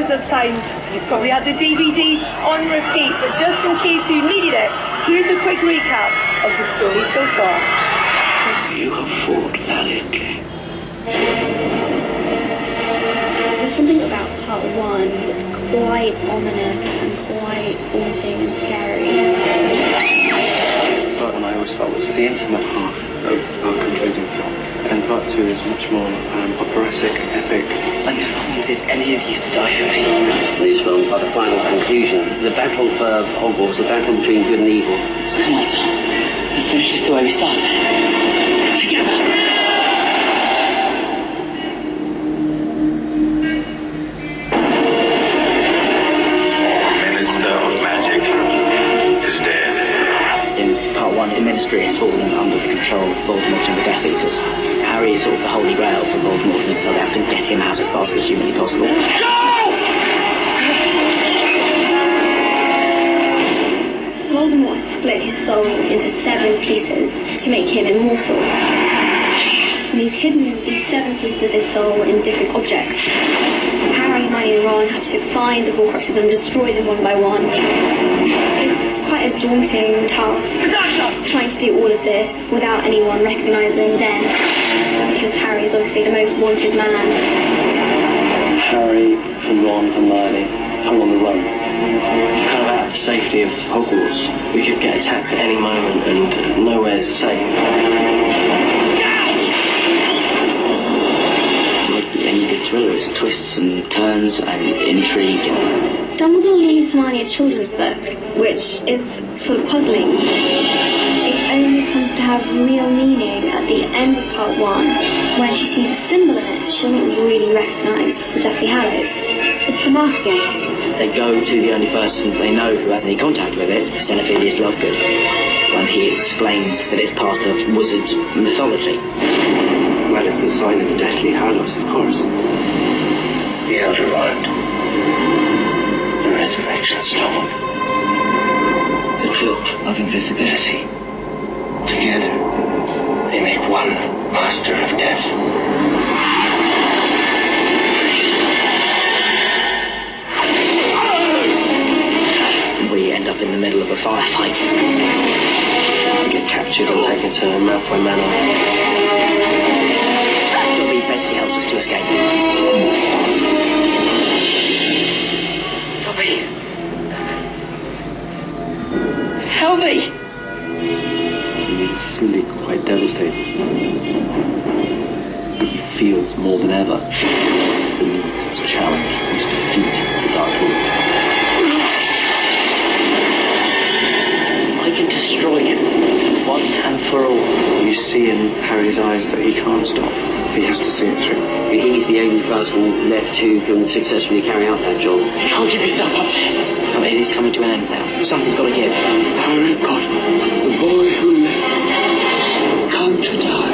thousands of times. You've probably had the DVD on repeat, but just in case you needed it, here's a quick recap of the story so far. You have fought valiantly. There's something about part one that's quite ominous and quite haunting and scary. Part one I always felt was the intimate half of our concluding film, and part two is much more operatic, epic. I never wanted any of you to die for me. These films are the final conclusion. The battle for Hogwarts, the battle between good and evil. Come on, Tom. Let's finish this the way we started. Together. The Ministry is fallen under the control of Voldemort and the Death Eaters. Harry is sort of the holy grail for Voldemort, and so they have to get him out as fast as humanly possible. Voldemort has split his soul into 7 pieces to make him immortal. And he's hidden these 7 pieces of his soul in different objects. Harry, Hermione and Ron have to find the Horcruxes and destroy them one by one. It's quite a daunting task, trying to do all of this without anyone recognising them, because Harry is obviously the most wanted man. Harry and Ron and Hermione are on the run. Kind of out of the safety of Hogwarts. We could get attacked at any moment and nowhere's safe. Like any good thriller, it's twists and turns and intrigue. Dumbledore leaves Hermione a children's book, which is sort of puzzling. It only comes to have real meaning at the end of part 1, when she sees a symbol in it she doesn't really recognise the Deathly Hallows. It's the mark again. They go to the only person they know who has any contact with it, Xenophilius Lovegood, and he explains that it's part of wizard mythology. Well, it's the sign of the Deathly Hallows, of course. The Elder Wand. The Resurrection Stone. The Cloak of Invisibility. Together, they make one Master of Death. We end up in the middle of a firefight. We get captured and taken to Malfoy Manor. Dobby basically helps us to escape. Dobby! Help me! He's really quite devastated. He feels more than ever the need to challenge and to defeat the Dark Lord. I can destroy him once and for all. You see in Harry's eyes that he can't stop. He has to see it through. He's the only person left who can successfully carry out that job. You can't give yourself up to him. I mean, it is coming to an end now. Something's got to give. Harry Potter, the boy who lived, come to die.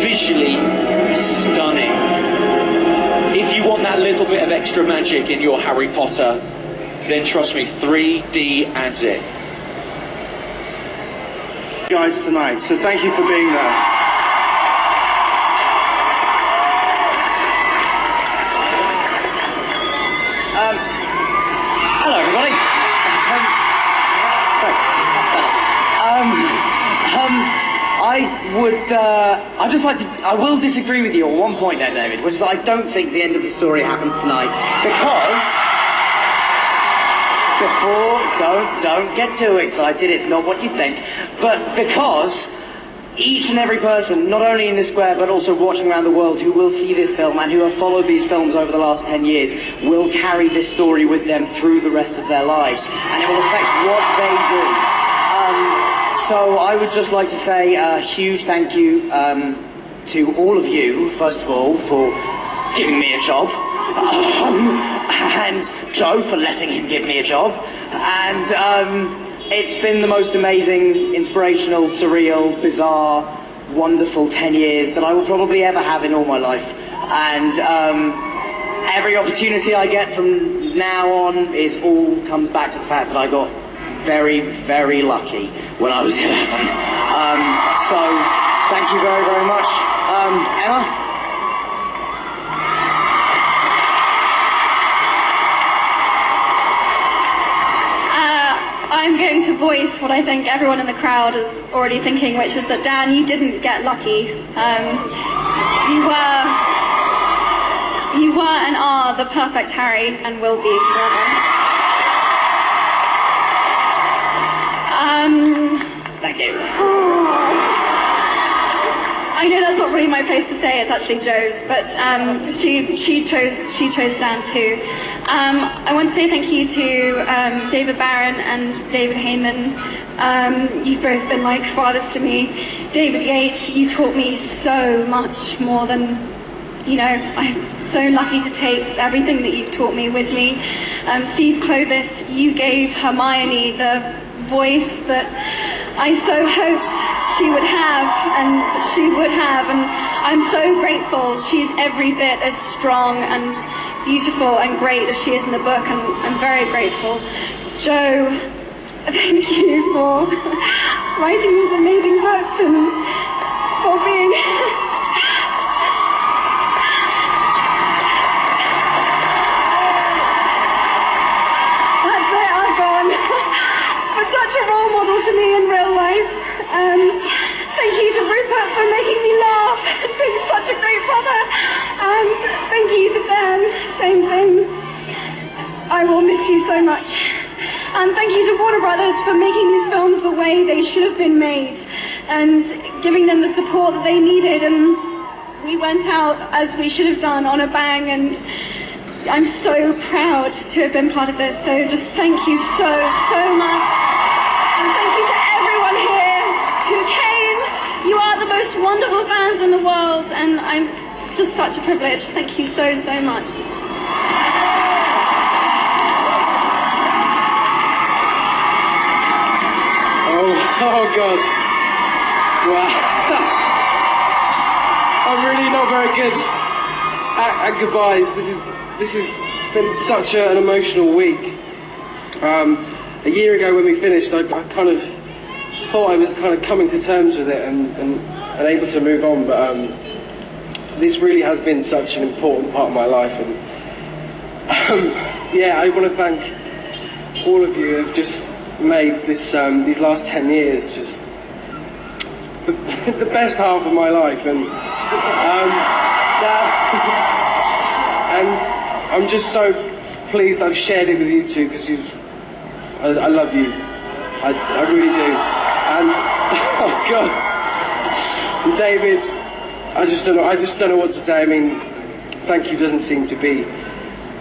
Visually stunning. If you want that little bit of extra magic in your Harry Potter, then trust me, 3D adds it. Guys tonight, so thank you for being there. Hello everybody. I will disagree with you on one point there, David, which is I don't think the end of the story happens tonight, don't get too excited, it's not what you think, but because each and every person, not only in this square, but also watching around the world, who will see this film and who have followed these films over the last 10 years, will carry this story with them through the rest of their lives, and it will affect what they do. So I would just like to say a huge thank you to all of you, first of all, for giving me a job, and Joe for letting him give me a job. And it's been the most amazing, inspirational, surreal, bizarre, wonderful 10 years that I will probably ever have in all my life. And every opportunity I get from now on all comes back to the fact that I got very, very lucky when I was 11. So thank you very, very much. Emma? I'm going to voice what I think everyone in the crowd is already thinking, which is that, Dan, you didn't get lucky. You were and are the perfect Harry and will be forever. Thank you. I know that's not really my place to say, it's actually Joe's, but she chose Dan too. I want to say thank you to David Barron and David Heyman. You've both been like fathers to me. David Yates, you taught me so much more than, you know, I'm so lucky to take everything that you've taught me with me. Steve Clovis, you gave Hermione the voice that I so hoped she would have, and she would have, and I'm so grateful. She's every bit as strong and beautiful and great as she is in the book, and I'm very grateful. Joe, thank you for writing these amazing books and for being... That's it, I've gone. For such a role model to me in real life. Thank you to Rupert for making me laugh and being such a great brother. And thank you to Dan, same thing. I will miss you so much. And thank you to Warner Brothers for making these films the way they should have been made and giving them the support that they needed. And we went out as we should have done, on a bang, and I'm so proud to have been part of this. So just thank you so much. And thank you to everyone here who came. You are the most wonderful fans in the world, and it's just such a privilege. Thank you so much. Oh God. Wow. I'm really not very good at goodbyes. This has been such an emotional week. A year ago when we finished, I kind of thought I was kind of coming to terms with it and able to move on, but this really has been such an important part of my life, and yeah, I want to thank all of you who have just made this these last 10 years just the best half of my life, and and I'm just so pleased I've shared it with you two, because I love you. I really do. And oh God, and David, I just don't know what to say. I mean, thank you doesn't seem to be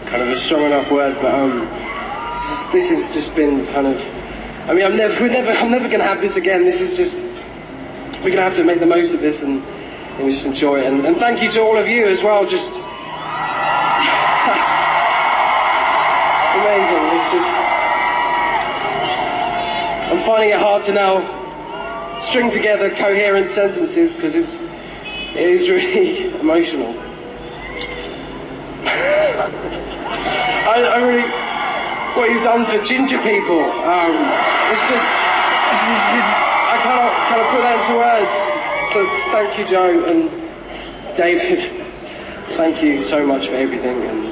kind of a strong enough word, but this has just been kind of. I mean, I'm never going to have this again. This is just, we're going to have to make the most of this and just enjoy it. And thank you to all of you as well. Just amazing. It's just, I'm finding it hard to now string together coherent sentences because it is really emotional. I really, what you've done for ginger people, it's just, I cannot put that into words. So thank you, Joe, and David, thank you so much for everything, and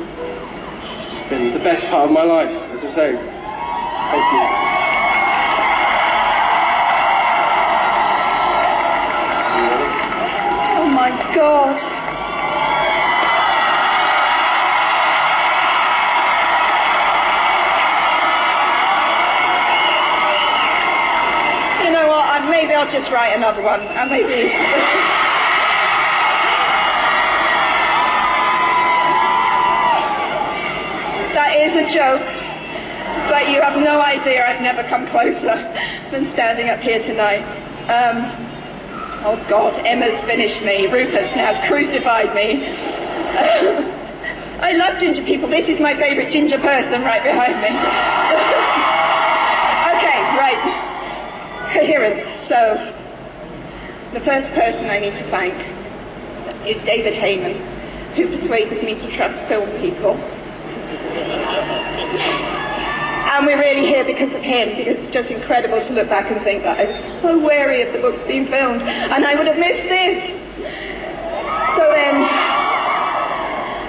it's just been the best part of my life, as I say. Thank you. Oh my God. You know what, maybe I'll just write another one, and maybe... That is a joke, but you have no idea I've never come closer than standing up here tonight. Oh God, Emma's finished me, Rupert's now crucified me. I love ginger people. This is my favourite ginger person right behind me. Okay, right. Coherent. So, the first person I need to thank is David Heyman, who persuaded me to trust film people. And we're really here because of him, because it's just incredible to look back and think that I was so wary of the books being filmed, and I would have missed this. So then,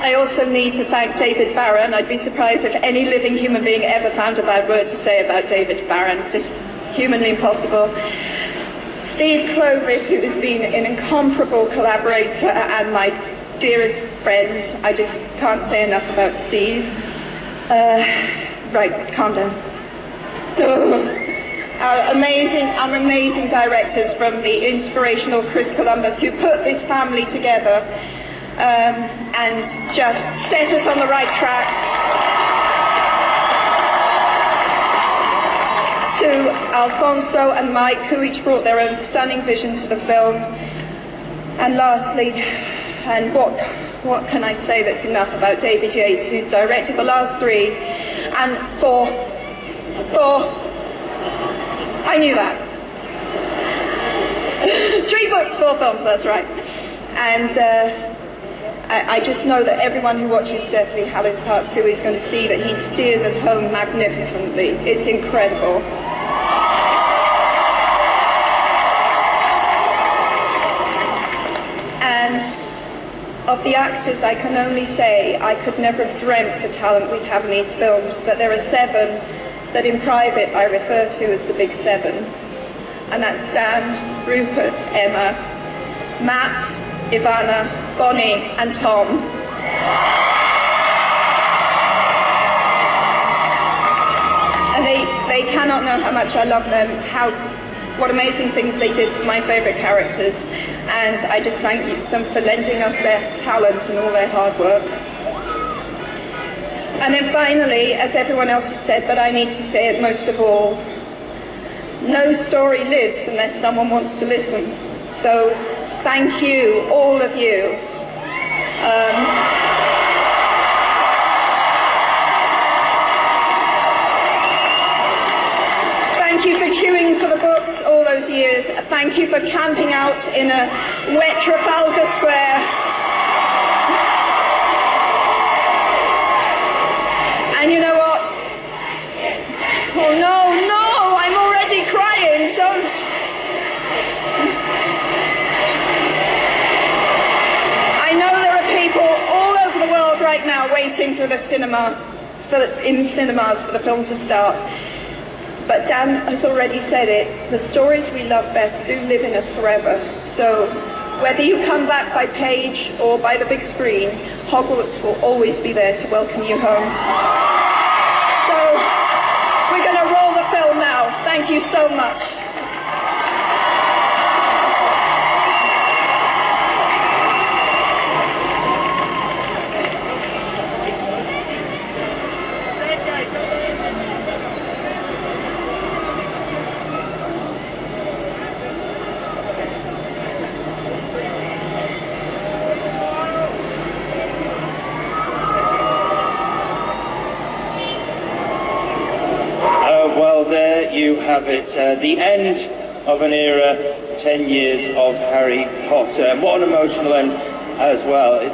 I also need to thank David Barron. I'd be surprised if any living human being ever found a bad word to say about David Barron. Just humanly impossible. Steve Clovis, who has been an incomparable collaborator and my dearest friend. I just can't say enough about Steve. Right, calm down. Our amazing directors, from the inspirational Chris Columbus, who put this family together and just set us on the right track. To Alfonso and Mike, who each brought their own stunning vision to the film. And lastly, and what can I say that's enough about David Yates, who's directed the last three, and four, I knew that. 3 books, 4 films, that's right. And I just know that everyone who watches Deathly Hallows Part 2 is going to see that he steered us home magnificently. It's incredible. And of the actors, I can only say I could never have dreamt the talent we'd have in these films, that there are 7 that in private I refer to as the Big 7. And that's Dan, Rupert, Emma, Matt, Ivana, Bonnie and Tom. And they cannot know how much I love them, what amazing things they did for my favourite characters, and I just thank them for lending us their talent and all their hard work. And then finally, as everyone else has said, but I need to say it most of all, no story lives unless someone wants to listen. So thank you, all of you. Thank you for queuing for the books all those years. Thank you for camping out in a wet Trafalgar Square. And you know what? Oh no, I'm already crying, don't. I know there are people all over the world right now waiting for the cinemas, in cinemas for the film to start. But Dan has already said it, the stories we love best do live in us forever. So whether you come back by page or by the big screen, Hogwarts will always be there to welcome you home. So we're going to roll the film now. Thank you so much. Well, there you have it, the end of an era, 10 years of Harry Potter, and what an emotional end as well.